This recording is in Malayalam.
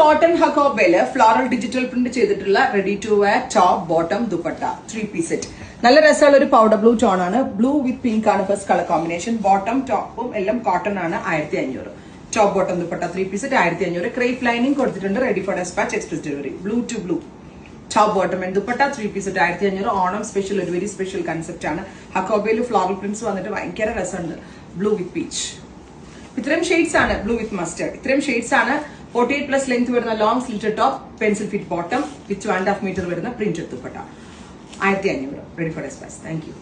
കോട്ടൺ ഹക്കോബയില് ഫ്ലോറൽ ഡിജിറ്റൽ പ്രിന്റ് ചെയ്തിട്ടുള്ള ready to wear top bottom dupatta 3-piece set. നല്ല രസമുള്ള ഒരു പൗഡർ ബ്ലൂ ടോൺ ആണ്. ബ്ലൂ വിത്ത് പിങ്ക് ആണ് ഫസ്റ്റ് കളർ കോമ്പിനേഷൻ. ബോട്ടം ടോപ്പും എല്ലാം കോട്ടൺ ആണ്. 1500. Top bottom dupatta 3-piece set 1500. Crepe lining കൊടുത്തിട്ടുണ്ട്. Ready for despatch express delivery. Blue to blue top bottom and dupatta 3-piece set 1500. Onam special ഒരു വെരി സ്പെഷ്യൽ കൺസെപ്റ്റ് ആണ്. ഹക്കോബയിൽ ഫ്ലോറൽ പ്രിന്റ്സ് വന്നിട്ട് ഭയങ്കര രസമുണ്ട്. Blue with peach. ഇത്രയും ഷെയ്ഡ്സ് ആണ്. Blue with mustard. ഇത്രയും ഷെയ്ഡ്സ് ആണ്. 48+ ലെങ്ത് വരുന്ന long slitted top, pencil fit bottom with 1.5 metre വരുന്ന printed dupatta 1500. Ready for despatch. Thank U.